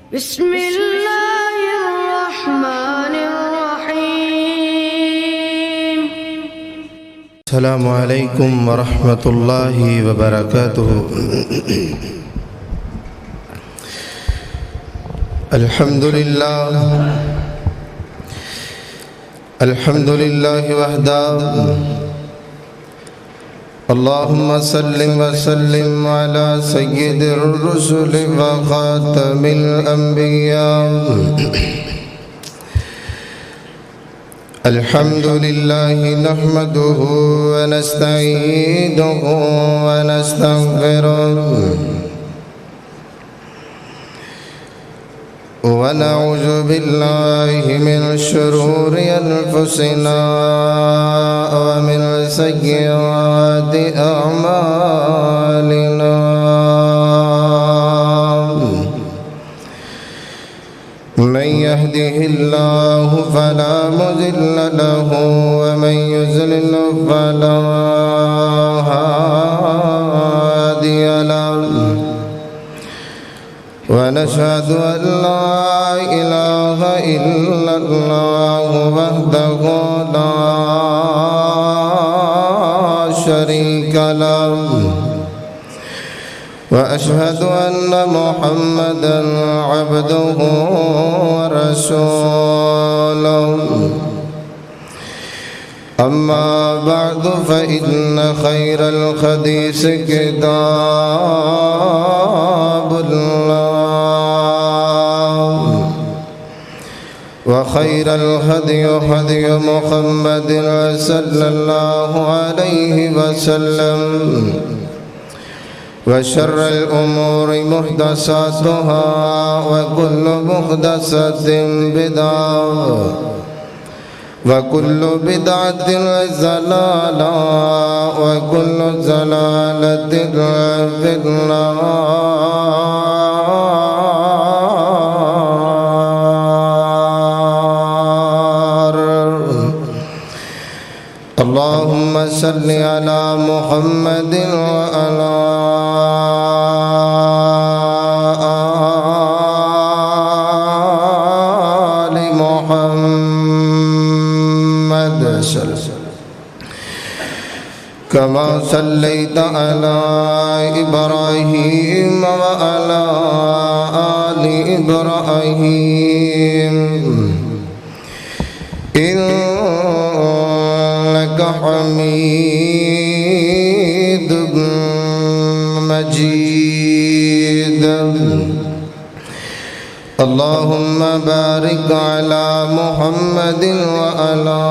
بسم الله الرحمن الرحيم. السلام عليكم ورحمة الله وبركاته. الحمد لله وحده. اللهم صل وسلم على سيد الرسل وخاتم الأنبياء. الحمد لله نحمده ونستعينه ونستغفره ونعوذ بالله من شرور أنفسنا ومن سيئات أعمالنا. من يهده الله فلا مضل له ومن يضلل فلا هادي له. ونشهد أن لا إله إلا الله وحده لا شريك له. وأشهد أن محمدا عبده ورسوله. أما بعد فإن خير الحديث كتاب الله وخير الهدي هدي محمد صلى الله عليه وسلم. وشر الأمور محدثاتها وكل محدثة بدعة وكل بدعة ضلالة وكل ضلالة في النار. اللهم صل على محمد وعلى آل محمد كما صليت على إبراهيم وعلى آل إبراهيم إنك حميد مجيد. اللهم بارك على محمد وعلى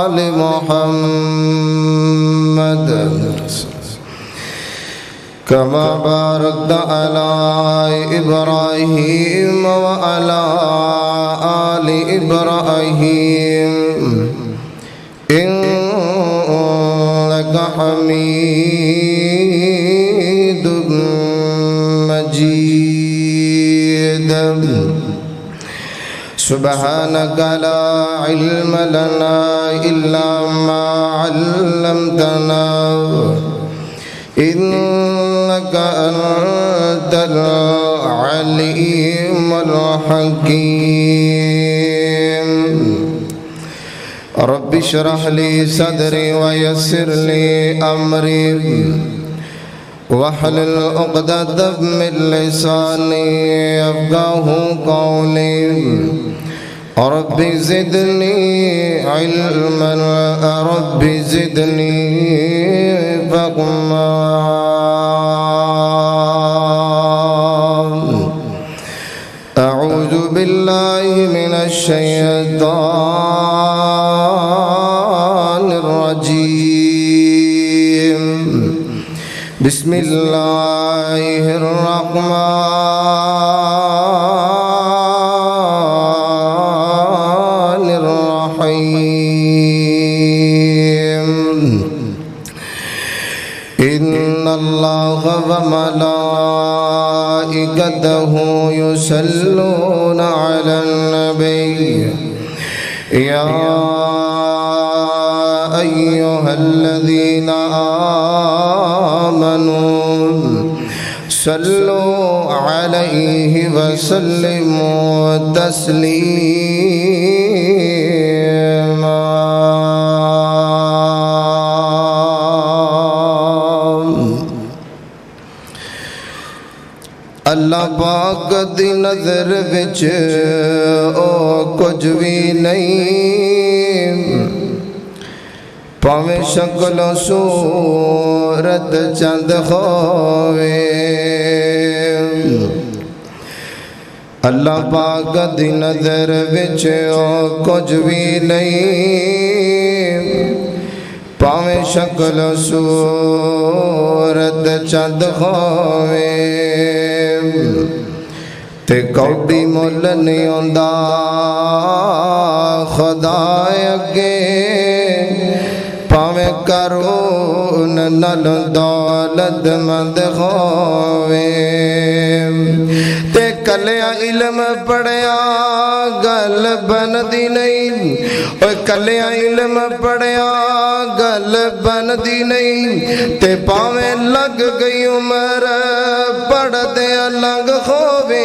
آل محمد كما باركت على إبراهيم وعلى آل إبراهيم إنك حميد مجيد. سبحانك لا علم لنا إلا ما علمتنا إنك أنت العليم الحكيم. رب اشرح لي صدري ويسر لي أمري واحلل عقدة من لساني يفقهوا قولي. رب زدني علما رب زدني فهما. أعوذ بالله من الشيطان الرجيم. بسم الله الرحمن الرحيم. إن الله وملائكته يصلون على النبي يا أيها الذين آمنوا صلوا علیہ وسلموا تسلیما اللہ پاک دی نظر وچ او کچھ بھی نہیں پاویں شکل و صورت چند ہووے اللہ پاک دی نظر وچ او کچھ بھی نہیں پاویں شکل و صورت چند ہووے تے کوڈی مول نہیں ہوندا خدا اگے پاویں کرون نال دولت مند ہووے تے کلیا علم پڑھیا گل بندی نہیں اوے کلیا علم پڑھیا گل بندی نہیں تے پاویں لگ گئی عمر پڑھ دے لنگ ہووے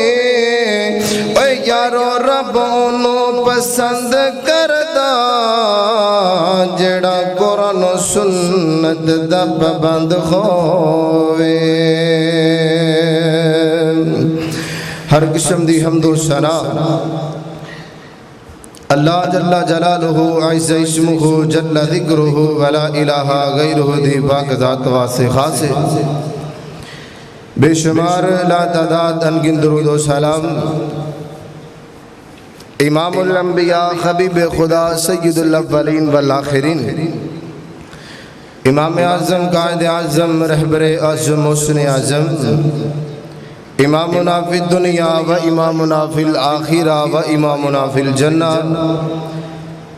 اوے یارو رب انہوں پسند کردا جڑا قرآن و سنت دا پابند ہووے ہر قسم دی حمد و ثنا اللہ جل جلالہ عز اسمہ جل ذکرہ ولا الہ غیرہ دی پاک ذات واسے خاصے بے شمار لا تعداد انگن درود و سلام امام الانبیاء حبیب خدا سید الاولین والآخرین امام اعظم قائد اعظم رہبر اعظم محسن اعظم امامنا فی الدنیا و امامنا فی الآخرہ و امامنا فی الجنہ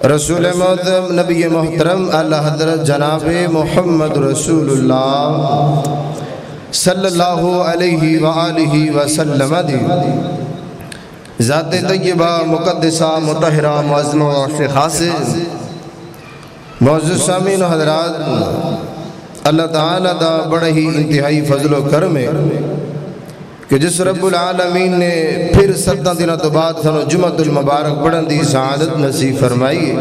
رسول معظم نبی محترم اعلی حضرت جناب محمد رسول اللہ صلی اللہ علیہ وآلہ وسلم دی ذات طیبہ مقدسہ مطہرہ معظمہ و خاص معزز سامعین حضرات اللہ تعالیٰ دا بڑا ہی انتہائی فضل و کرم ہے کہ جس رب العالمین نے پھر 17 دنوں تو بعد سنو جمعۃ المبارک پڑھن دی سعادت نصیب فرمائی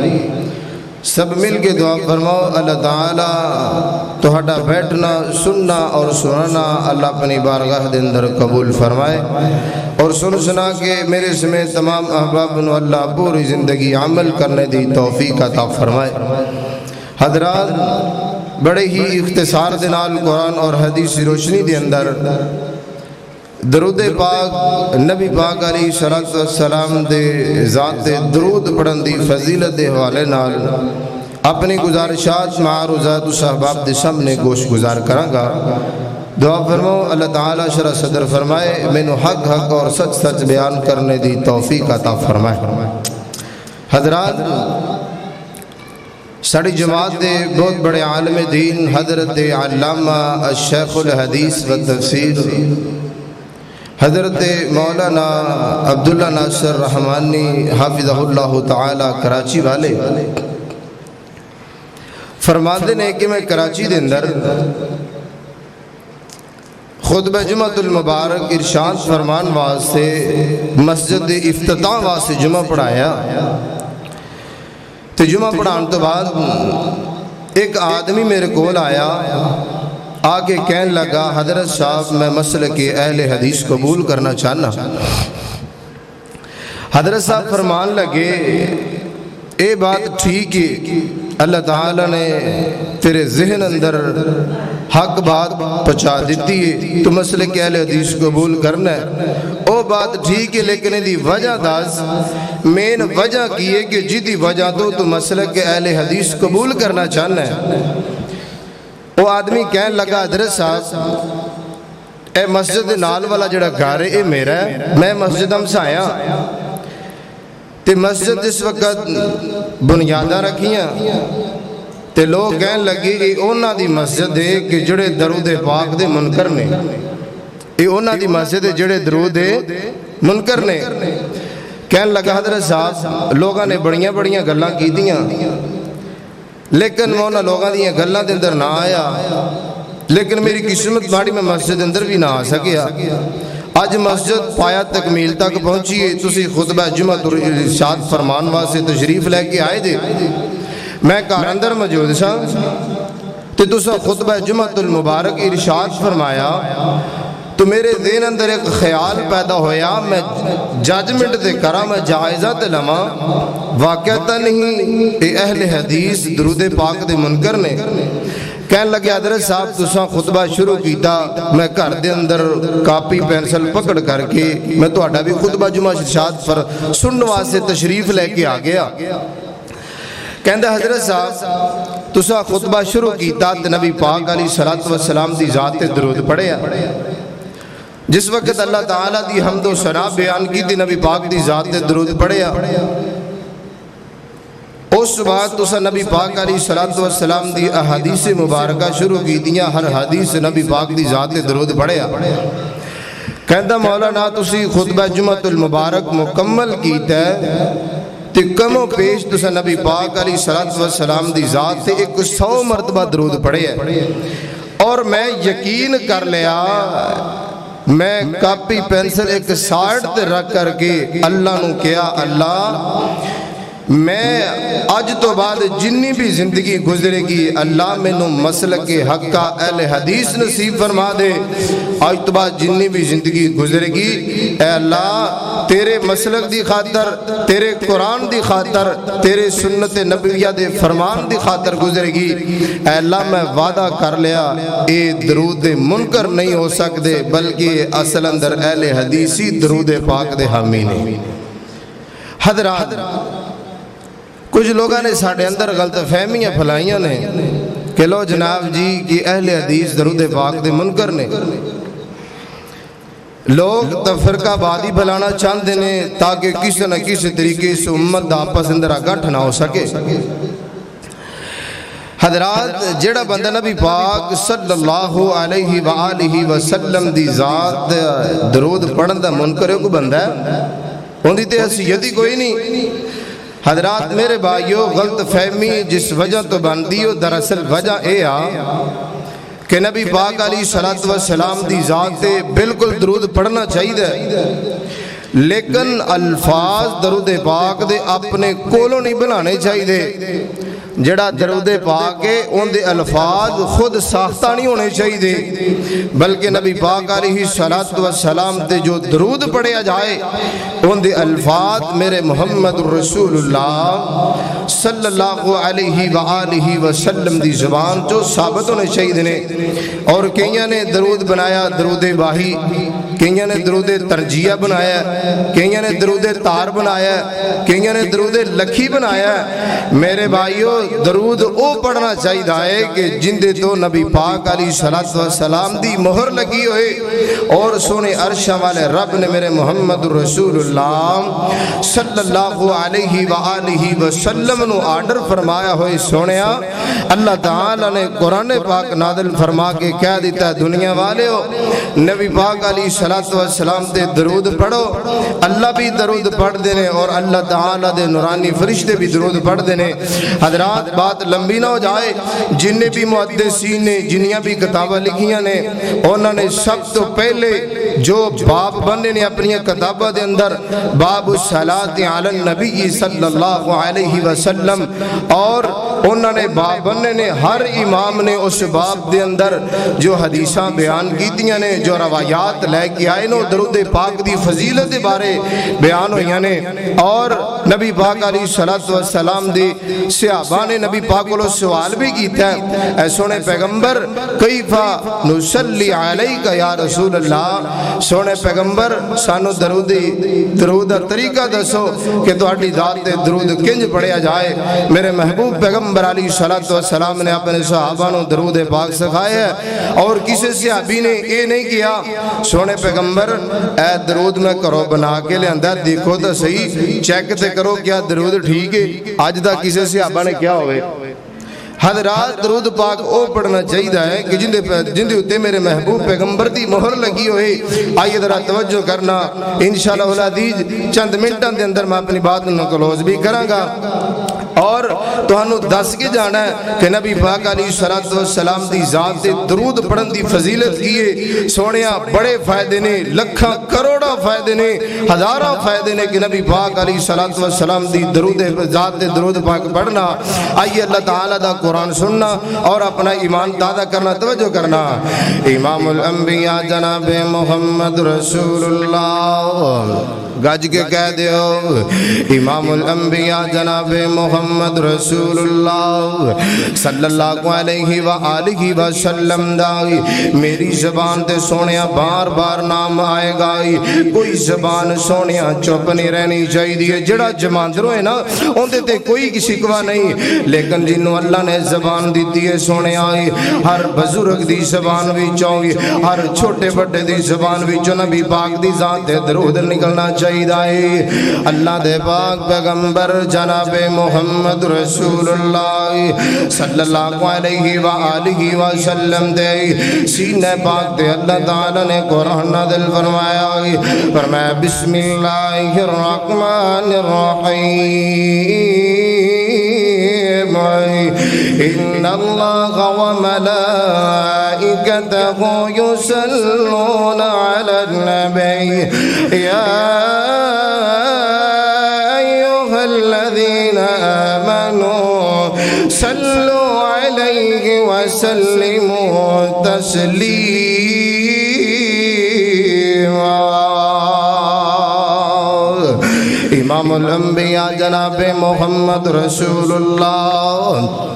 سب مل کے دعا فرماؤ اللہ تعالیٰ تہاڈا بیٹھنا سننا اور سنانا اللہ اپنی بارگاہ دے اندر قبول فرمائے اور سنا کے میرے سمیت تمام احباب نو اللہ پوری زندگی عمل کرنے دی توفیق عطا فرمائے حضرات بڑے ہی اختصار دے نال قرآن اور حدیث روشنی دے اندر درود پاک نبی پاک علیہ السلام دے ذات درود پڑھن دی فضیلت دے حوالے نال اپنی گزارشات معروضات و صحباب دے سامنے گوش گزار کراں گا دعا فرماؤ اللہ تعالیٰ شرح صدر فرمائے مینو حق حق اور سچ سچ بیان کرنے دی توفیق عطا فرمائے حضرات ساڑی جماعت دے بہت بڑے عالم دین حضرت علامہ الشیخ الحدیث و تفسیر حضرت مولانا عبداللہ ناصر رحمانی حافظہ اللہ تعالی کراچی والے فرماتے ہیں کہ میں کراچی دے اندر خطبہ جمعۃ المبارک ارشاد فرمان واسطے مسجد افتتاح واسطے جمعہ پڑھایا تو جمعہ پڑھان تو بعد ایک آدمی میرے کول آیا آگے کہنے لگا حضرت صاحب میں مسلک اہل حدیث قبول کرنا چاہنا حضرت صاحب فرمان لگے اے بات ٹھیک ہے اللہ تعالیٰ نے تیرے ذہن اندر حق بات پہنچا دیتی ہے تو مسلک اہل حدیث قبول کرنا ہے او بات ٹھیک ہے لیکن دی وجہ داز مین وجہ کی ہے کہ جدی وجہ تو مسلک اہل حدیث قبول کرنا چاہنا ہے وہ آدمی کہنے لگا حضرت صاحب اے مسجد نال والا جڑا گھر ہے اے میرا ہے میں مسجد ہم سے آیا تے مسجد اس وقت بنیادہ رکھیاں تے لوگ کہنے لگی اے اونا دی مسجد ہے کہ جڑے درود پاک دے منکر نے اے اونا دی مسجد ہے جڑے درود منکر نے کہنے لگا حضرت صاحب لوگاں نے بڑیاں بڑیاں گلاں کی دیاں لیکن مونا لوگاں دیاں گلاں دے اندر نہ آیا لیکن میری قسمت ماڑی میں مسجد اندر بھی نہ آ سکیا. اج مسجد پایا تکمیل تک پہنچی ہے. تسی خطبہ جمعہ ارشاد فرمان واسطے تشریف لے کے آئے دے. میں گھر اندر موجود سا تے تساں خطبہ جمعہ المبارک ارشاد فرمایا تو میرے ذہن اندر ایک خیال پیدا ہویا میں ججمنٹ دے کرا میں جائزہ تے لما واقعتا نہیں اے اہل حدیث درود پاک دے منکر نے. کہنے لگے حضرت صاحب تساں خطبہ شروع کیتا میں گھر دے اندر کاپی پینسل پکڑ کر کے میں تہاڈا بھی خطبہ جمعہ ارشاد سنن واسطے تشریف لے کے آ گیا. کہندے حضرت صاحب تساں خطبہ شروع کیتا تے نبی پاک علیہ الصلوۃ والسلام دی ذات تے درود پڑھیا. جس وقت اللہ تعالیٰ دی حمد و ثنا بیان کی دی نبی پاک دی ذات تے درود پڑھیا. اس بعد تسا نبی پاک علیہ الصلوۃ والسلام دی احادیث مبارکہ شروع کی دیاں ہر حدیث نبی پاک دی ذات تے درود پڑھیا. کہندا مولانا تسی خطبہ جمعہ المبارک مکمل کیتا ہے تے کم و پیش تسا نبی پاک علیہ الصلوۃ والسلام دی ذات تے 100 مرتبہ درود پڑھیا. اور میں یقین کر لیا میں کاپی پینسل ایک سائٹ تے رکھ کر کے اللہ نو کیا اللہ میں آج تو بعد جنی بھی زندگی گزرے گی اللہ میں نو مسلک حق کا اہل حدیث نصیب فرما دے. آج تو بعد جنی بھی زندگی گزرے گی اے اللہ تیرے مسلک دی خاطر تیرے قرآن دی خاطر تیرے سنت نبویہ دے فرمان دی خاطر گزرے گی. اے اللہ میں وعدہ کر لیا اے درود منکر نہیں ہو سکتے بلکہ اصل اندر اہل حدیثی درود پاک دے حامی نے. حضرات کچھ لوگوں نے ساڑھے اندر غلط فہمیاں پھلائیاں نے کہ لو جناب جی کہ اہل حدیث درود پاک دے منکر نے. لوگ تفرقہ بادی پھلانا چاہتے ہیں تاکہ کسی نہ کسی طریقے سے امت دا آپس اندر گٹھ نہ ہو سکے. حضرات جڑا بندہ نبی پاک صلی اللہ علیہ وآلہ وسلم دی ذات درود پڑھن دا منکر ہے کوئی بندہ ہے ان دی تے حیثیت ہی کوئی نہیں. حضرات میرے بھائیو غلط فہمی جس وجہ تو بندیو دراصل وجہ اے آ کہ نبی پاک علیہ الصلوۃ والسلام دی ذات بالکل درود پڑھنا چاہیے لیکن الفاظ درود پاک دے اپنے کولوں نہیں بنانے چاہیے. جڑا درود پاک ہے ان دے الفاظ خود ساختہ نہیں ہونے چاہیے بلکہ نبی پاک علیہ الصلوۃ والسلام تے جو درود پڑھیا جائے ان دے الفاظ میرے محمد رسول اللہ صلی اللہ علیہ وآلہ وسلم دی زبان جو ثابت ہونے چاہیے نے. اور کئیاں نے درود بنایا درود باہی, کئیاں نے درود ترجیہ بنایا, کئیاں نے درود تار بنایا, کئیاں نے درود لکھی بنایا. میرے بھائیو درود او پڑھنا چاہیے کہ جن دے تو نبی پاک علیہ الصلوۃ والسلام دی مہر لگی ہوئے اور سونے عرش والے رب نے میرے محمد رسول اللہ صلی اللہ علیہ وآلہ وسلم نو آرڈر فرمایا ہوئے. سونیا اللہ تعالیٰ نے قرآن پاک نازل فرما کے کہہ دیتا ہے دنیا والے ہو نبی پاک علیہ الصلوۃ والسلام تے درود پڑھو. اللہ بھی درود پڑھ دینے اور اللہ تعالیٰ دے نورانی فرشتے بھی درود پڑھ دینے. حضرات بات لمبی نہ ہو جائے جنہیں بھی محدثین نے جنیاں بھی کتابہ لکھیاں نے انہوں نے سب تو پہلے جو باب بننے نے اپنی کتابہ دے اندر باب الصلاۃ علی النبی صلی اللہ علیہ وسلم اور انہوں نے باب بننے نے ہر امام نے اس باب دے اندر جو حدیثاں بیان کیتیاں نے جو روایات لے کے آئے نو درود پاک دی فضیلت بارے بیان ہوئیاں نے. اور نبی پاک علیہ الصلوۃ والسلام دی صحابہ نے نبی پاک کو سوال بھی کیتا ہے اے سونے پیغمبر کیفا نصلی علیکہ یا رسول اللہ, سونے پیغمبر سانو درود طریقہ دسو کہ تہاڈی ذات تے درود کنج پڑھیا جائے. میرے محبوب پیغمبر علیہ الصلوۃ والسلام نے اپنے صحابہ نو درود پاک سکھایا ہے اور کسی صحابی نے یہ نہیں کیا سونے پیغمبر اے درود میں کرو بنا کے لے اندر دیکھو تو صحیح چیک تے کرو کیا درود ٹھیک ہے آج دا کسی صحابہ نے کیا ہوئے. حضرات درود پاک او پڑھنا چاہیے ہے کہ جن دے اتے میرے محبوب پیغمبر دی مہر لگی ہوئے. آئیے ذرا توجہ کرنا انشاءاللہ العزیز چند منٹاں دے اندر میں اپنی بات نو کلوز بھی کراں گا. اور تہانوں دس کے جانا ہے کہ نبی پاک علیہ السلام دی ذات تے درود پڑھن دی فضیلت کیے سونیا بڑے فائدے نے لکھاں کروڑا فائدے نے ہزاراں فائدے نے کہ نبی پاک علیہ السلام دی درود ذات تے درود پاک پڑھنا آئیے اللہ تعالیٰ دا قرآن سننا اور اپنا ایمان تازہ کرنا توجہ کرنا امام الانبیاء جناب محمد رسول اللہ گج کے کہہ دیو امام الانبیاء جناب محمد رسول اللہ صلی اللہ علیہ وآلہ وسلم دائی میری زبان تے سونیا بار بار نام آئے گا کوئی زبان سونیا چپ نہیں رہنی چاہیے جڑا جماندروں ہے نا ان تے کوئی کسی کوا نہیں لیکن جنہوں اللہ نے زبان دیتی ہے سونیا ہر بزرگ دی زبان بھی چاہیے ہر چھوٹے بڑے دی زبان بھی چو نبی پاک دی ذات درود نکلنا چاہیے اللہ دے پاک پیغمبر جناب محمد رسول اللہ صلی اللہ علیہ وآلہ وسلم دے سینہ پاک دے اللہ تعالیٰ نے قرآن نازل فرمایا بسم اللہ الرحمن الرحیم ان اللہ وملائکتہ یصلون علی النبی یا ایہا الذین آمنوا صلوا علیہ وسلموا تسلیما امام الانبیاء جناب محمد رسول اللہ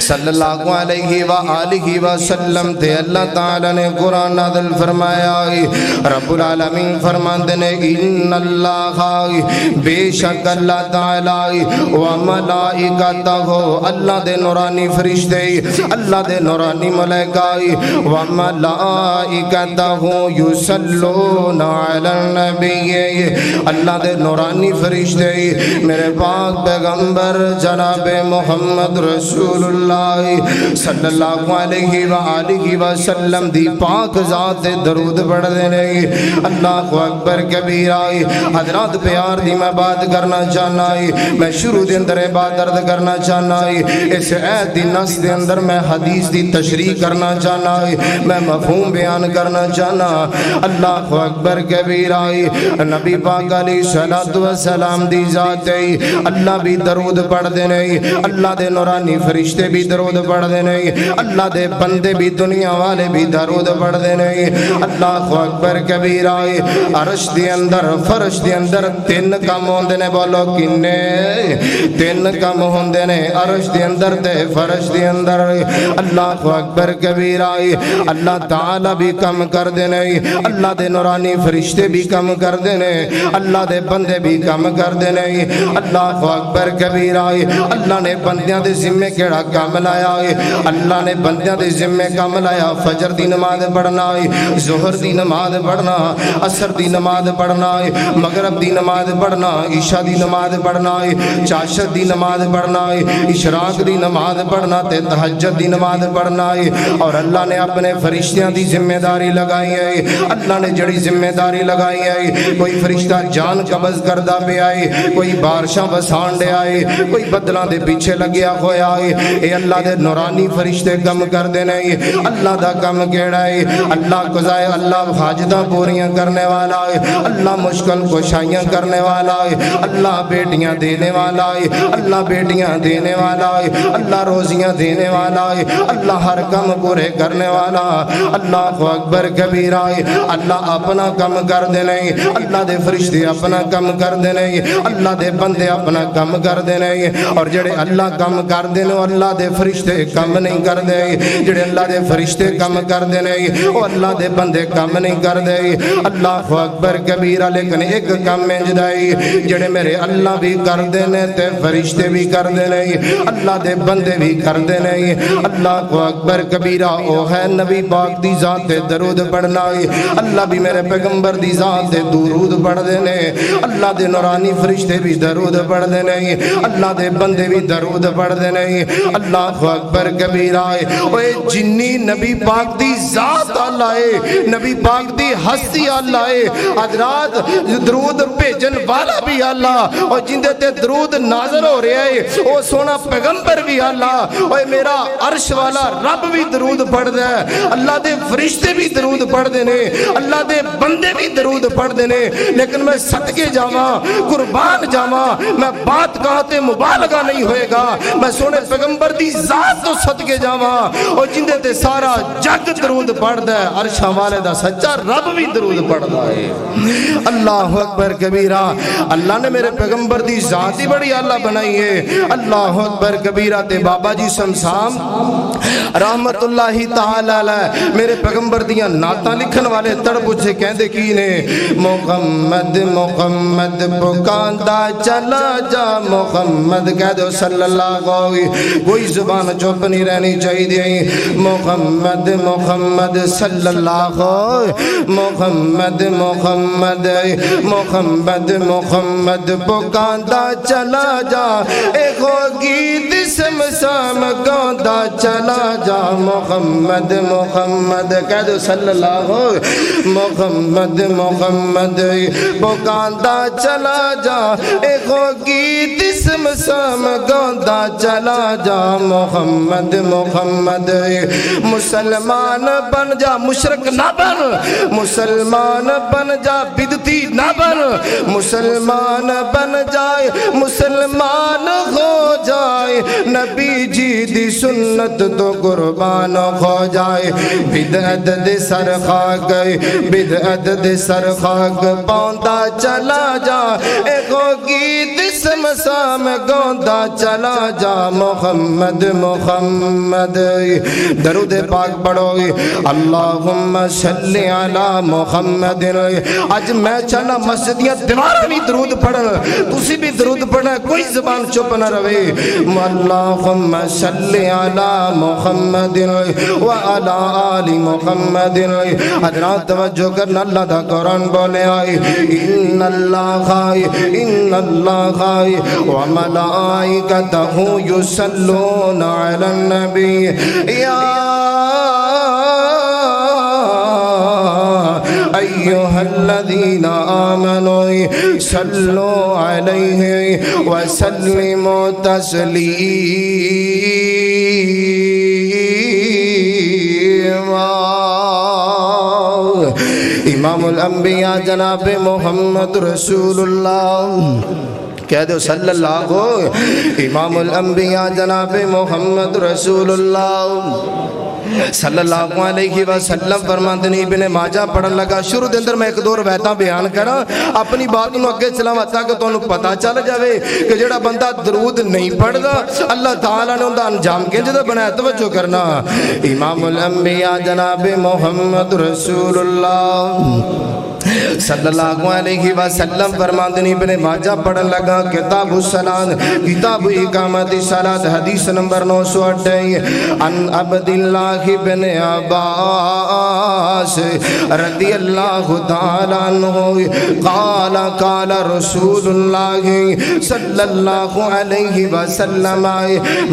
صلی اللہ علیہ وآلہ وسلم تے اللہ تعالیٰ نے قرآن نازل فرمایا رب العالمین فرماندے نے ان اللہ بے شک اللہ تعالیٰ وملائکتہ اللہ دے نورانی فرشتے اللہ دے نورانی ملائکہ وملائکتہ یصلون علی النبی اللہ دے نورانی فرشتے میرے پاک پیغمبر جناب محمد رسول اللہ صلی اللہ علیہ وآلہ وسلم دی پاک ذات درود پڑھ دینے اللہ اکبر کبیرہ حضرات پیار دی میں بات کرنا چاہنا میں شروع دے اندر بات درد کرنا چاہنا اس عید دی نس دے اندر میں حدیث دی تشریح کرنا چاہنا میں مفہوم بیان کرنا چاہنا اللہ اکبر کبیرہ نبی پاک علیہ السلام دی ذات اللہ بھی درود پڑھ دینے اللہ دے نورانی فرشتے بھی درود پڑھ دینے اللہ دے بندے بھی دنیا والے بھی درود پڑھ دینے اللہ اکبر کبیرہ عرش دے اندر فرش دے اندر تین کم ہوندے نے بولو کنے تین کم ہوندے نے عرش دے اندر تے فرش دے اندر اللہ اکبر کبیرہ اللہ تعالی بھی کم کر دینے اللہ دے نورانی فرشتے بھی کم کر دینے اللہ دے بندے بھی کم کر دینے اللہ اکبر کبیرہ اللہ نے بندیاں دے ذمہ کیڑا کام لایا اللہ نے بندیاں دے ذمہ کام لایا فجر دی نماز پڑھنا ظہر دی نماز پڑھنا عصر دی نماز پڑھنا مغرب دی نماز پڑھنا عشاء دی نماز پڑھنا چاشت دی نماز پڑھنا اشراق دی نماز پڑھنا تے تہجد دی نماز پڑھنا اور اللہ نے اپنے فرشتیاں دی ذمہ داری لگائی ہے اللہ نے جڑی ذمہ داری لگائی ہے کوئی فرشتہ جان قبض کردہ پہ آئے کوئی بارشاں بسان دے آئے کوئی بدلاں دے پیچھے لگیا ہویا ہے اے اللہ دے نورانی فرشتے کم کر دینے اللہ دا کم کیڑا ہے اللہ قضائے اللہ حاجتاں پوریاں کرنے والا ہے اللہ مشکل کوشائیاں کرنے والا ہے اللہ بیٹیاں دینے والا ہے اللہ بیٹیاں دینے والا ہے اللہ روزیاں دینے والا ہے اللہ ہر کم پورے کرنے والا اللہ اکبر کبیرہ ہے اللہ اپنا کم کر دینے اللہ دے فرشتے اپنا کم کر دینے اللہ دے بندے اپنا کم کر دینے اور جڑے اللہ کم کر دینے اللہ دے فرشتے کم نہیں کر دے جڑے اللہ دے فرشتے کم کر دینے وہ اللہ دے بندے کم نہیں کر دے اللہ اکبر کبیرہ لیکن ایک کم انج دے جڑے میرے اللہ بھی کر دینے تے فرشتے بھی کر دینے اللہ دے بندے بھی کر دینے اللہ اکبر کبیرہ او ہے نبی پاک دی ذات درود پڑھنا اللہ بھی میرے پیغمبر دی ذات درود پڑھ دینے اللہ دے نورانی فرشتے بھی درود پڑھ دینے اللہ دے بندے بھی درود پڑھ دینے اللہ اکبر کبیرہ اوے جنی نبی پاک دی ذات اللہ ہے نبی پاک دی ہستی اللہ ہے حضرات درود بھیجن والا بھی اللہ اور جندے تے درود نازل ہو رہا ہے او سونا پیغمبر بھی اللہ اوے میرا عرش والا رب بھی درود پڑھ دے اللہ دے فرشتے بھی درود پڑھ دے نے اللہ دے بندے بھی درود پڑھ دے نے لیکن میں صدقے جاواں قربان جاواں میں بات کہتے مبالغہ نہیں ہوئے گا میں سونے پیغمبر دی ذات تو صدقے جاواں اور جندے تے سارا جگ درود پڑھ دے عرش والے دا سچا رب بھی درود پڑھدا ہے اللہ اکبر کبیرہ اللہ نے میرے پیغمبر دی ذات ہی بڑی اللہ بنائی ہے اللہ اکبر کبیرہ تے بابا جی سمسام رحمت اللہ تعالی علیہ میرے پیغمبر دیاں نعتاں لکھن والے تڑ پوچھے کہندے کی نے محمد محمد پکاندا چلا جا محمد کہہ دو صلی اللہ علیہ کوئی زبان چپ نہیں رہنی چاہیے محمد محمد صلی اللہ علیہ محمد محمد محمد محمد پکاندا چلا جا ایک گیت سمسام گاوندا چلا جا محمد محمد کہہ دو صلی اللہ علیہ محمد محمد پکاندا چلا جا ایک گیت سمسام گاوندا چلا جا محمد محمد مسلمان بن جا مشرک نہ بن مسلمان بن جا بدعتی نہ بن مسلمان بن جائے مسلمان ہو جائے نبی جی دی سنت تو قربان ہو جائے بدعت دے سر خاک بدعت دے سر خاک پاؤندا چلا جا ایک گیت سمسام گاوندا چلا جا محمد محمد درود پاک پڑھو اللہم صلی علی محمد آج میں چاہنا مسجدیاں دیوار بھی درود پڑھن تسی بھی درود پڑھنا کوئی زبان چپ نہ روے اللہم صلی علی محمد وعلی آل محمد حضرات توجہ کرنا اللہ دا قرآن بولے آئے ان اللہ وملائکتہ یصلون علی النبی یا ایوہ الذین آمنوا صلوا علیہ وسلموا تسلیما امام الانبیاء جناب محمد رسول اللہ کہہ دو صلی اللہ علیہ امام الانبیاء جناب محمد رسول اللہ صلی اللہ علیہ وسلم فرماتے ہیں ابن ماجہ پڑھن لگا شروع دے اندر میں ایک دو روایتاں بیان کرا اپنی بات نو اگے چلاواں تاکہ تانوں پتہ چل جاوے کہ جڑا بندہ درود نہیں پڑھدا اللہ تعالی نے اوندا انجام کینج دا بنایا توجہ کرنا امام الانبیاء جناب محمد رسول اللہ صلی اللہ علیہ وسلم فرماتے ہیں ابن ماجہ پڑھن لگا کتاب الصلاۃ کتاب اقامت الصلاۃ حدیث نمبر 908 ان عبداللہ بن عباس رضی اللہ تعالی عنہ قال قال رسول اللہ صلی اللہ علیہ وسلم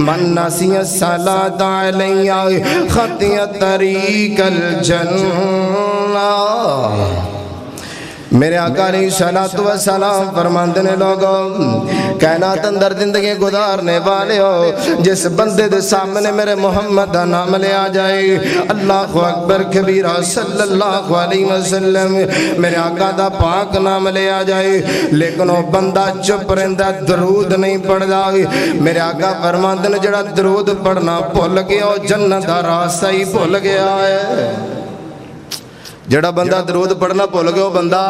من نسی الصلاۃ علی خطی طریق الجنہ میرے آقا علیہ السلام فرماندے نے لوگوں کائنات اندر زندگی گزارنے والے ہو جس بندے دے سامنے میرے محمد دا نام لے آ جائے اللہ اکبر کبیرہ صلی اللہ علیہ وسلم میرے آقا دا پاک نام لے آ جائے لیکن وہ بندہ چپ رہندا درود نہیں پڑھدا میرے آقا فرماندے نے جڑا درود پڑھنا بھول گیا وہ جنت دا راستہ ہی بھول گیا ہے جڑا بندہ درود پڑھنا بھول گیا وہ بندہ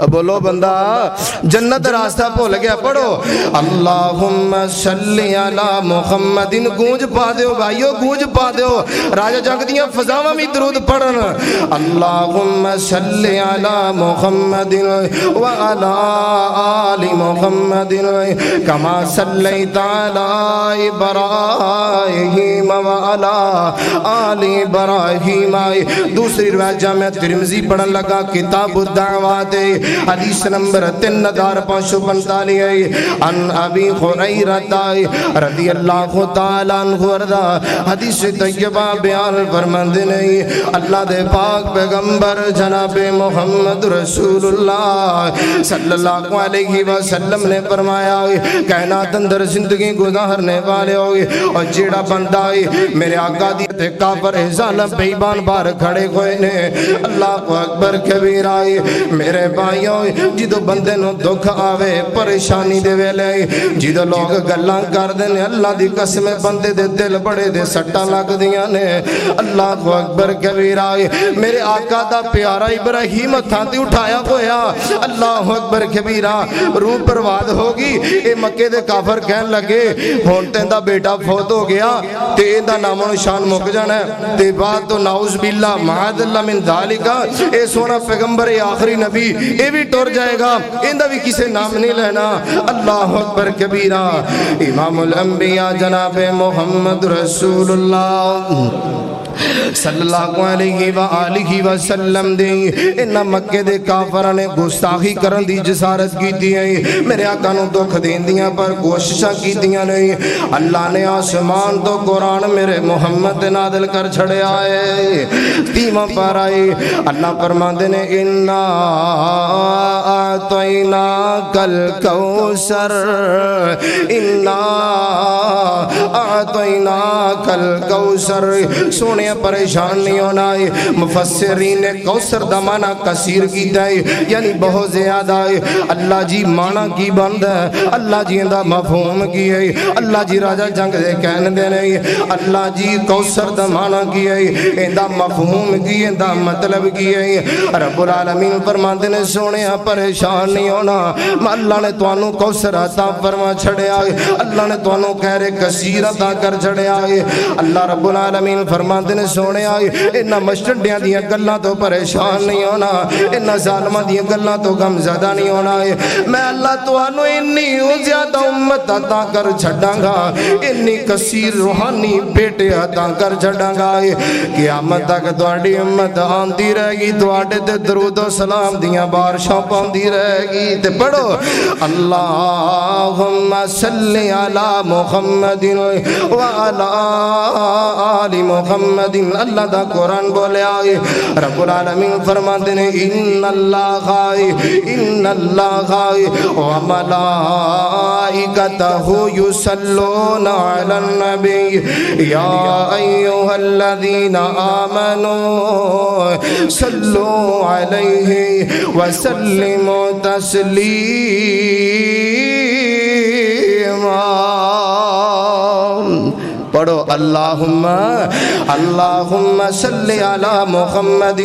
بولو بندہ جنت راستہ بھول گیا پڑھو اللہم صلی علی محمد گونج پا دیو بھائیو گونج پا دیو راجہ جنگ دیاں فضاواں بھی درود پڑھن اللہم صلی علی محمد وعلی آل محمد کما صلیت علی ابراہیم وعلی آل ابراہیم دوسری روایت جامع ترمذی پڑھن لگا کتاب الدعوات حدیث نمبر 3545 ان ابی ہریرہ رضی اللہ تعالیٰ عنہ ورضا حدیث طیبہ بیان فرماندے نے اللہ دے پاک پیغمبر جناب محمد رسول اللہ صلی اللہ علیہ وسلم نے فرمایا کائنات اندر زندگی گزارنے والے ہوئے اور جیڑا بندہ میرے آقا دی تے کافر ظالم بے ایمان بار کھڑے ہوئے نے اللہ اکبر کبیر آئے میرے بھائیوں جدو بندے نو دکھ آوے پریشانی دے ویلے جدو لوگ گلاں کر دینے اللہ دی قسم بندے دے دل بڑے دے سٹا لگ دیاں نے اللہ اکبر کبیر آئے میرے آقا دا پیارا ابراہیم تھانتی اٹھایا ہویا اللہ اکبر کبیرہ روح پرواد ہوگی اے مکے دے کافر کہن لگے ہونتے دا بیٹا فوت ہو گیا تے دا نام و نشان مک جانا ہے تے بات تو نعوذ باللہ معاذ اللہ من ذالکا اے سونا پیغمبر آخری نبی اے بھی ٹور جائے گا اندہ بھی کسے نام نہیں لینا اللہ اکبر کبیرہ امام الانبیاء جناب محمد رسول اللہ صلی اللہ علیہ وآلہ وسلم دے انہا مکے دے کافرہ نے گستاخی کرن دی جسارت کی دیئے میرے آقا نو دکھ دین دیاں پر کوششاں کی دیاں نہیں اللہ نے آسمان تو قرآن میرے محمد نادل کر چھڑے آئے تیمہ پر آئے اللہ فرمان دینے اِنَّا آتَيْنَاكَ الْكَوْثَرَ اِنَّا آتَيْنَاكَ الْكَوْثَرَ سونے پریشان نہیں ہونا ہے مفسرین نے کوثر دا معنی کثیر کی دائی یعنی بہت زیادہ ہے اللہ جی معنی کی بند ہے اللہ جی اندہ مفہوم کی ہے اللہ جی راجہ جنگ دے کہنے دے نہیں اللہ جی کوثر دا معنی کی ہے اندہ مفہوم کی اندہ مطلب کی ہے رب العالمین فرماندے نے سونے پریشان نہیں ہونا اللہ نے توانو کوثر عطا فرما چھڑے آئے اللہ نے توانو کہرے کثیر عطا کر چھڑے آئے اللہ رب العالمین فرماندے نے سونے آئے انہا مشٹڈیاں دیا گلہ تو پریشان نہیں ہونا انہا ظالمہ دیا گلہ تو غم زیادہ نہیں ہونا ہے میں اللہ تو آنو انی زیادہ امت عطا کر چھڑاں گا انی کثیر روحانی بیٹے عطا کر چھڑاں گا قیامت تک دوڑی امت آندی رہے گی دوڑے تے درود و سلام دیا بارشاں پاندی رہے گی تے پڑھو اللہم صلی علی محمد وعلا آل محمد اللہ دا قرآن بولے آئے رب العالمین فرمان دینے ان اللہ خائی وملائکتہ یسلون علی النبی یا ایوہ الذین آمنوا صلو علیہ وسلموا تسلیما پڑھو اللہم صلی علی محمد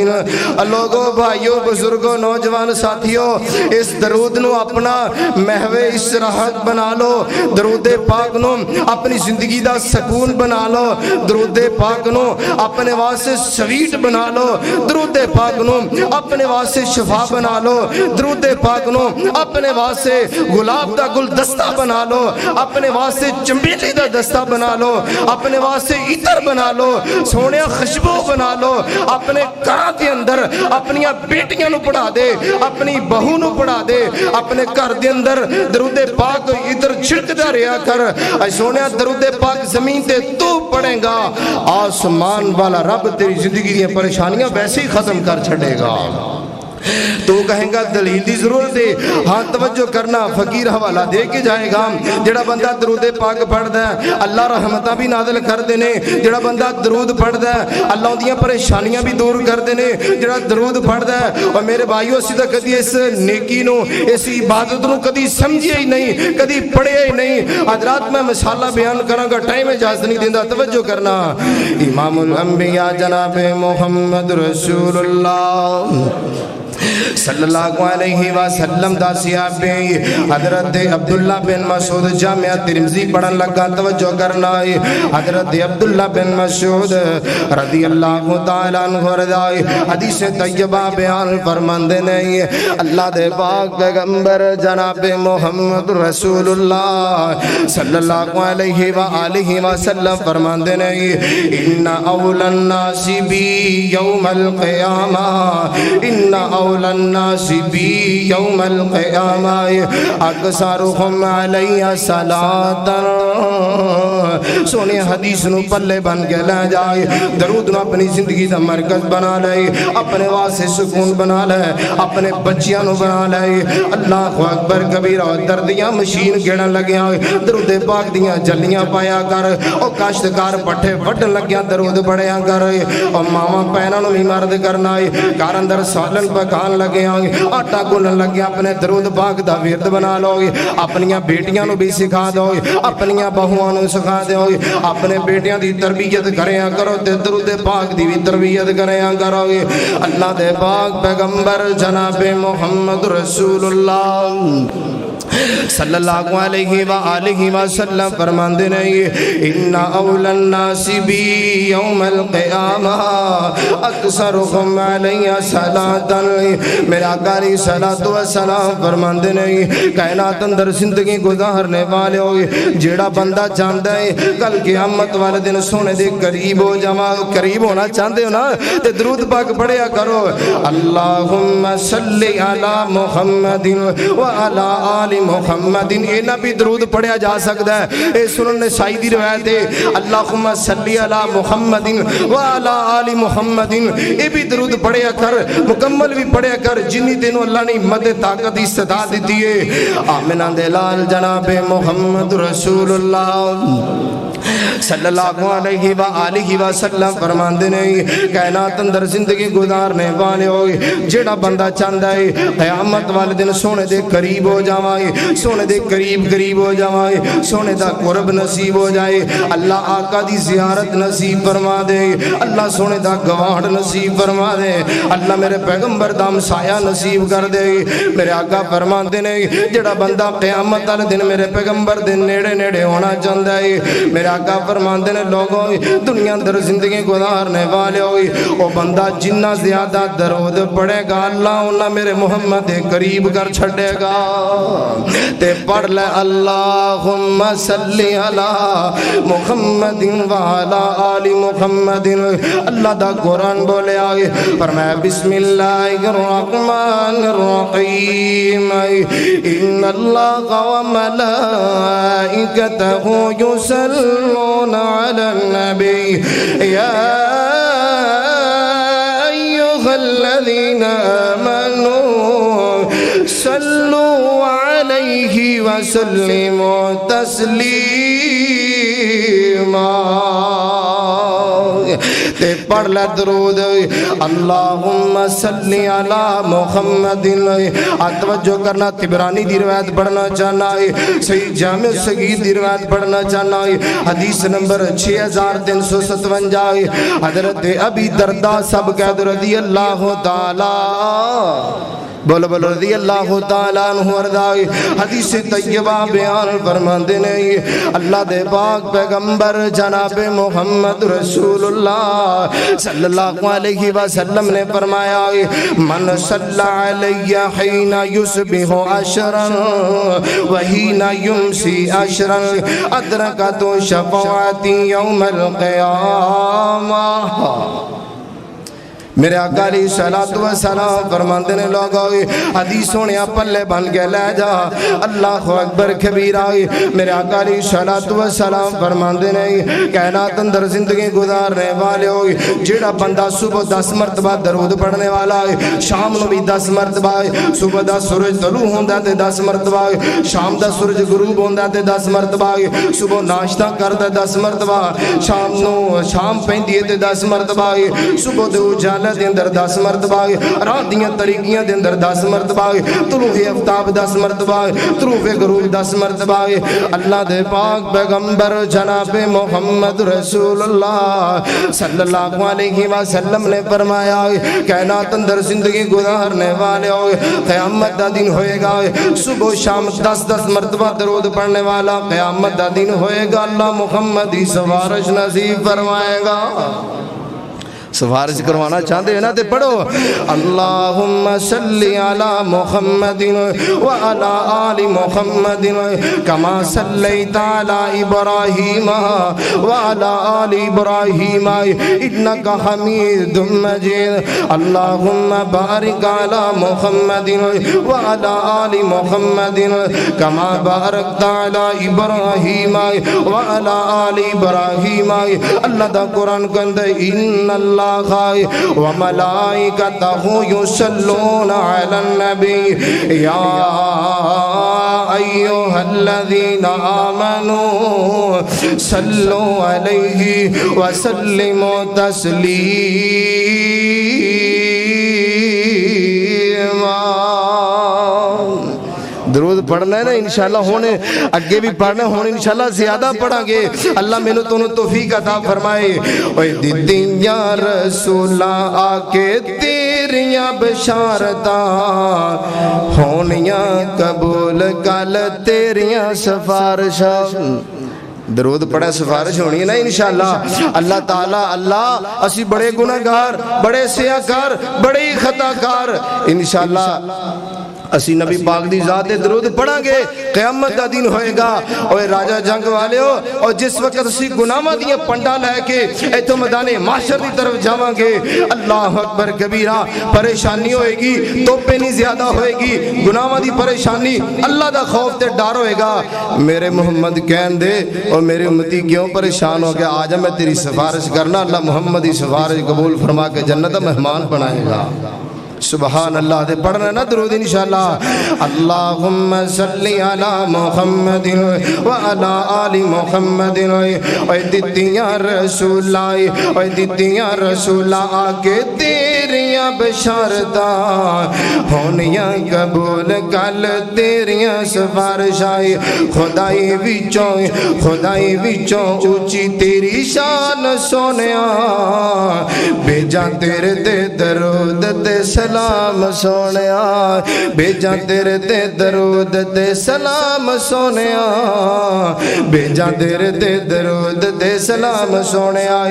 لوگوں بھائیوں بزرگوں نوجوان ساتھیوں اس درود نو اپنا محو استراحت بنا لو درود پاک نو اپنی زندگی دا سکون بنا لو درود پاک نو اپنے واسطے سویٹ بنا لو درود پاک نو اپنے واسطے شفا بنا لو درود پاک نو اپنے واسطے گلاب دا گل دستہ بنا لو اپنے واسطے چمبیلی دا دستہ بنا لو اپنے واسطے عطر بنا لو سونے خوشبو بنا لو اپنے گھر دے اندر اپنی بیٹیاں نو پڑھا دے اپنی بہو نو پڑھا دے اپنے گھر دے اندر درود پاک عطر چھڑکدا رہیا کر اے سونے درود پاک زمین تے تو پڑھے گا آسمان والا رب تیری زندگی دی پریشانیاں ویسے ہی ختم کر چھڑے گا تو کہیں گا دلیل دی ضرورت ہے ہاں توجہ کرنا فقیر حوالہ دے کے جائے گا جڑا بندہ درود پاک پڑھ دے اللہ رحمتہ بھی نازل کر دینے جڑا بندہ درود پڑھ دے اللہ دیاں پریشانیاں بھی دور کر دینے جڑا درود پڑھ دے اور میرے بھائیوں سیدھا کدی اس نیکی نو اس عبادت نو کدی سمجھے ہی نہیں کدی پڑھے ہی نہیں حضرات میں مثالہ بیان کروں گا ٹائم اجازت نہیں دیندہ توجہ کرنا امام الانبیاء جناب محمد رسول اللہ صلی اللہ علیہ وسلم دا صحابی حضرت عبداللہ بن مسعود جامعہ ترمذی پڑھن لگا توجہ کرنا ہے حضرت عبداللہ بن مسعود رضی اللہ تعالیٰ عنہ رضائی حدیث طیبہ بیان فرماندے نہیں اللہ دے پاک پیغمبر جناب محمد رسول اللہ صلی اللہ علیہ وآلہ وسلم فرماندے نہیں ان اول الناس بی یوم القیامہ ان اولی الناس بی یوم القیامہ اکثرہم علی صلاۃ. سونے حدیث نو پلے بن کے لے جائے, درود نو اپنی زندگی دا مرکز بنا لے, اپنے واسطے سکون بنا لے, اپنے بچیاں نو بنا لے. اللہ اکبر کبیرہ. دردیاں مشین گھڑن لگیاں, درود پاک دیاں جلیاں پایا کر. او کاشتکار پٹھے وڈن لگیاں, درود پڑھیا کر. او ماما پہنا نو بھی مرد کرنا ہے, گھر اندر سالن پکان لگیاں, آٹا گنن لگیاں, اپنے درود پاک دا ورد بنا لو. اپنیاں بیٹیاں نو بھی سکھا دو, اپنیاں بہواں نو سکھا دو, اپنے بیٹیاں دی تربیت کریاں کرو تے درود پاک دی بھی تربیت کریاں کرو. اللہ دے پاک پیغمبر جناب محمد رسول اللہ صلی اللہ علیہ وآلہ وسلم فرماندے نہیں, ان اولی الناس بی یوم القیامہ اکثرہم علی صلاۃ. میرا آقا علیہ السلام فرماندے نہیں, کائنات اندر زندگی گزارنے والے ہوئے جیڑا بندہ چاہتا ہے کل قیامت والے دن سونے دے قریب ہو جاواں. قریب ہونا چاہتے ہو نا تے درود پاک پڑھیا کرو. اللہم صلی علی محمد وعلی آل محمد. اینا بھی درود پڑھیا جا سکتا ہے. اے سنن نسائی دی روایت ہے, اللہم صلی علی محمد وعلی آل محمد. اے بھی درود پڑھیا کر, مکمل بھی پڑھیا کر جنی تینوں اللہ نے مدد طاقت استطاعت دیتی ہے. آمنہ دلال جناب محمد رسول اللہ صلی اللہ علیہ وآلہ وسلم فرماندے نہیں, کائنات اندر زندگی گزارنے والے ہوئے جیڑا بندہ چاہتا ہے قیامت والے دن سونے دے قریب ہو جاوائے, سونے دے قریب ہو جاوائے, سونے دا قرب نصیب ہو جائے, اللہ آقا دی زیارت نصیب فرما دے, اللہ سونے دا گواڑ نصیب فرما دے, اللہ میرے پیغمبر دا ہمسایہ نصیب کر دے. میرے آقا فرماندے نہیں, جیڑا بندہ قیامت والے دن میرے پیغمبر دے نیڑے نیڑے ہونا چاہتا ہے, میرے آقا فرماندے نے لوگوں دنیا اندر زندگی گزارنے والے ہوئی او بندہ جنہ زیادہ درود پڑھے گا اللہ انہا میرے محمد قریب کر چھڑے گا. تے پڑھ لے اللہم صلی علی محمد وعلا آل محمد. اللہ دا قرآن بولے آگے فرمایا بسم اللہ الرحمن الرحیم, ان اللہ و ملائکتہ یصلون علی النبی یا ایہا الذین آمنوا صلوا علیہ وسلموا تسلیما. تے پڑھ لے درود اللہم صلی علی محمد. توجہ کرنا, طبرانی دی روایت پڑھنا چاہنا ہے, صحیح جامع صغیر دی روایت پڑھنا چاہنا ہے, حدیث نمبر 6357. حضرت ابی درداء سب قید رضی اللہ تعالی بولو بولو رضی اللہ تعالیٰ عنہ وردائی حدیث طیبہ بیان فرماندے نہیں, اللہ دے پاک پیغمبر جناب محمد رسول اللہ صلی اللہ علیہ وسلم نے فرمایا من صلی علی حین یصبح عشرا وحین یمسی عشرا ادرکت شفاعتی یوم القیامہ. میرے آقا علیہ السلام فرماندے نے لوگوں حدیث سونیا پلے بن کے لے جا. اللہ اکبر کبیرہ. میرے آقا علیہ السلام فرماندے نے کائنات اندر زندگی گزارنے والے ہوئی جیڑا بندہ صبح 10 مرتبہ درود پڑھنے والا ہے, شام نو بھی 10 مرتبہ, صبح دا سورج طلوع ہوندا تے 10 مرتبہ, شام دا سورج غروب ہوندا تے 10 مرتبہ, صبح ناشتہ کردا 10 مرتبہ, شام پیندی تے 10 مرتبہ, صبح دے اجالے دے اندر 10 مرتبہ, رات دیاں طریقیاں دے اندر 10 مرتبہ, طلوع آفتاب 10 مرتبہ, طلوع غروب 10 مرتبہ. اللہ دے پاک پیغمبر جناب محمد رسول اللہ صلی اللہ علیہ وسلم نے فرمایا کائنات اندر زندگی گزارنے والے ہوئے قیامت دا دن ہوئے گا صبح شام 10 مرتبہ درود پڑھنے والا قیامت دا دن ہوئے گا اللہ محمدی سوارش نصیب فرمائے گا. سفارش کروانا چاہتے ہیں نا تے پڑھو اللہم صلی علی محمد وعلی آل محمد کما صلیت علی ابراہیم وعلی آل ابراہیم انکا حمید مجید اللہم بارک علی محمد وعلی آل محمد کما بارکت علی ابراہیم وعلی آل ابراہیم اللہ دا قرآن کہندے ان اللہ وملائکتہ یصلون علی النبی یا ایہا الذین آمنوا صلو علیہ وسلموا تسلیما درود پڑھنا ہے نا انشاءاللہ ہونے اگے بھی پڑھنا ہونے انشاءاللہ زیادہ پڑھا گے اللہ میں نے تو توفیق عطا فرمائے اوے دیدیاں رسولہ آکے تیریاں بشارتاں ہونیاں قبول کل تیریاں سفارشاں درود پڑھا سفارش ہونی ہے نا انشاءاللہ اللہ تعالیٰ اللہ اسی بڑے گناہگار بڑے سیاکار بڑے خطاکار انشاءاللہ اسی نبی پاک دی ذات درود پڑھا گے قیامت دا دن ہوئے گا اور راجہ جنگ والے ہو اور جس وقت اسی گناہاں دیاں پنڈا لے کے ایتو میدان معاشر دی طرف جاواں گے اللہ اکبر کبیرہ پریشانی ہوئے گی توپے نہیں زیادہ ہوئے گی گناہاں دی پریشانی اللہ دا خوف تے ڈر ہوئے گا میرے محمد کہن دے اور میرے امتی کیوں پریشان ہو گیا آجا میں تیری سفارش کرنا اللہ محمد دی سفارش قبول فرما کے جنت مہمان بنائے گا سبحان اللہ دے پڑھنا نا درود انشاءاللہ اللہم صلی علی محمد وعلی آل محمد اے دیدیاں رسول اے دیدیاں رسول آکے تیریاں بشارتاں ہونیاں قبول کل تیریاں سفارشاں خدائی وچوں اونچی تیری شان سونیاں بھیجا تیرے تے درود تے سلام سونیا بھیجا تیرے تے درود تے سلام سونیا بھیجا تیرے تے درود تے سلام سونیا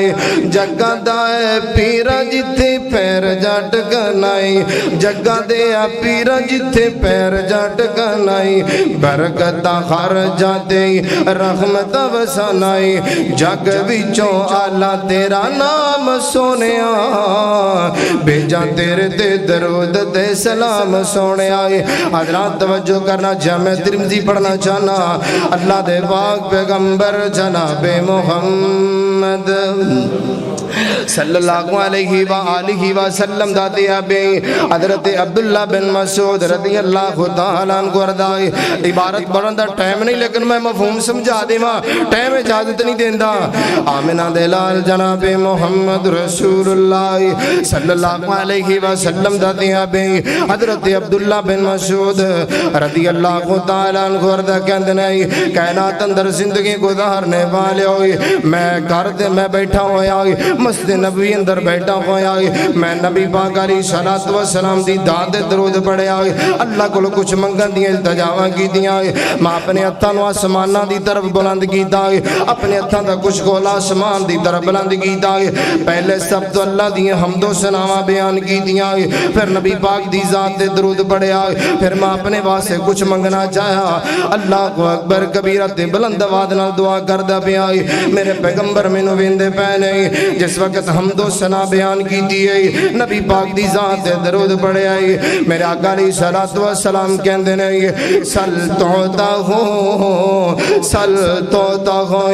جگہ دائے پیرا جتھے پیر جٹ گنائی جگہ دیا پیرا جتھے پیر جٹ گنائی برکتہ خر جاتے رحمت وسنائی جگ وچوں اللہ تیرا نام سونیا بھیجا تیرے تے درود تے سلام سونے آئے حضرات توجہ کرنا جامع ترمذی پڑھنا چاہنا اللہ دے پاک پیغمبر جناب محمد صلی اللہ علیہ وآلہ وسلم داتے ابے حضرت عبداللہ بن مسعود رضی اللہ تعالیٰ عنہ گردائی عبارت بڑھن دا ٹائم نہیں لیکن میں مفہوم سمجھا دے ماں ٹائم اجازت نہیں دیندہ آمنہ دلال جناب محمد رسول اللہ صلی اللہ علیہ وسلم داتے ابے حضرت عبداللہ بن مسعود رضی اللہ تعالیٰ عنہ گردہ کہندنائی کائنات اندر زندگی گزارنے والے ہوئی میں گھر دے میں بیٹھا ہویا مسجد نبی اندر بیٹھا ہویا میں نبی پاک علیہ الصلوۃ والسلام دی داد درود پڑھیا اللہ کو کچھ منگن دی التجاواں کی دیاں میں اپنے ہتھاں نوں آسماناں دی طرف بلند کیتا اپنے ہتھاں دا کچھ گولا آسمان دی طرف بلند کیتا پہلے سب تو اللہ دی حمد و ثنا بیان کی دیاں پھر نبی پاک دی ذات تے درود پڑھیا پھر میں اپنے واسطے کچھ منگنا چاہیا اللہ کو اکبر کبیرہ تے بلند آواز نال دعا کردا پیا میرے پیغمبر مینوں ویندے پے نے جس وقت حمد و ثنا بیان کی دیئے نبی پاک دی ذات تے درود پڑھے آئی میرے آقا علیہ الصلوۃ والسلام کہندے نے سل توتا ہو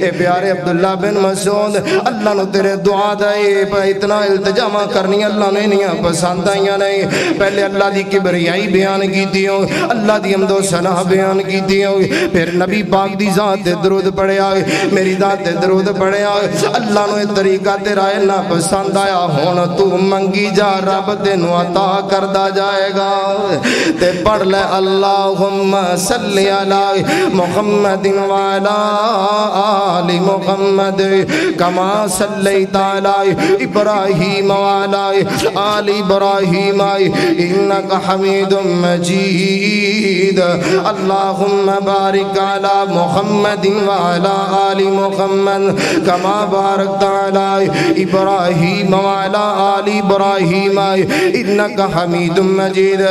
اے پیارے عبداللہ بن مسعود اللہ نو تیرے دعا دے اتنا التجامہ کرنی اللہ نے نہیں پسند آئیاں نہیں پہلے اللہ دی کبریائی بیان کی دیوں اللہ دی حمد و ثنا بیان کی دیوں پھر نبی پاک دی ذات تے درود پڑھے آئی میری ذات تے درود پڑھے آئی اللہ نو طریقہ تیرا نہ پسند آیا ہون تو منگی جا رب تینو عطا کردا جائے گا تے پڑھ لے اللہم صلی علی محمد وعلی آل محمد کما صلیت علی ابراہیم وعلی آل ابراہیم انکا حمید مجید اللہم بارک علی محمد وعلی آل محمد كما باركت على إبراهيم وعلى آل إبراهيم إنك حميد مجيد.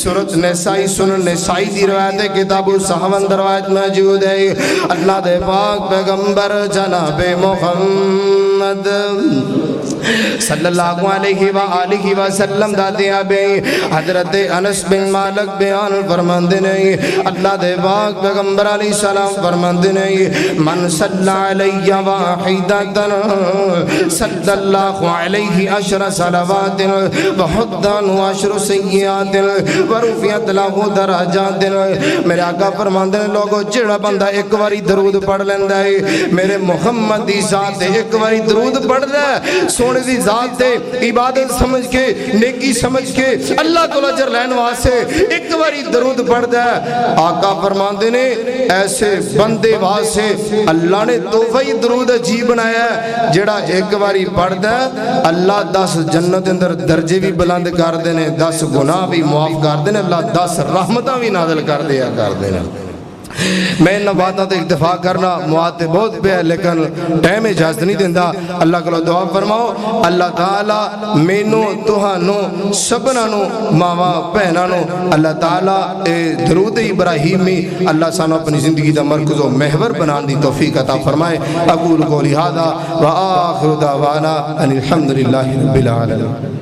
سورۃ نسائی سنن نسائی دی روایت کتاب الصحابہ روایت موجود ہے. اللہ دے پاک پیغمبر جناب محمد صلی اللہ علیہ وآلہ وسلم دادے آبے حضرت انس بن مالک بیان فرماندے نہیں. اللہ دے پاک پیغمبر علیہ السلام فرماندے نہیں من صلی علیہ واحدتا صلی اللہ علیہ عشر صلوات وحدان عشر سیئات ورفیت لہو درجات. میرے آقا فرماندے نے لوگو جڑا بندہ ایک واری درود پڑھ لیندہ ہے میرے محمد دی ذات ایک واری درود پڑھ رہا ہے سونے دی ذات دے عبادت سمجھ کے نیکی سمجھ کے اللہ کو اجر لین واسطے ایک واری درود پڑھدا ہے. آقا فرماندے نے ایسے بندے واسطے اللہ نے تحفہ درود عجیب بنایا ہے جڑا ایک واری پڑھدا ہے اللہ 10 جنت اندر درجے بھی بلند کر دینے 10 گناہ بھی معاف کر دینے اللہ 10 رحمتاں بھی نازل کر دیا کر دینے. میں ان باتوں تے اکتفا کرنا مواد بہت پہ ہے لیکن ٹائم اجازت نہیں دیندہ. اللہ کو دعا فرماؤ اللہ تعالیٰ مینوں تہانوں سبنانوں ماما پہنانوں اللہ تعالیٰ درود ابراہیمی اللہ سانو اپنی زندگی دا مرکز و محور بنان دی توفیق عطا فرمائے. اقول قولی ھذا وآخر دعوانا ان الحمدللہ رب العالمین.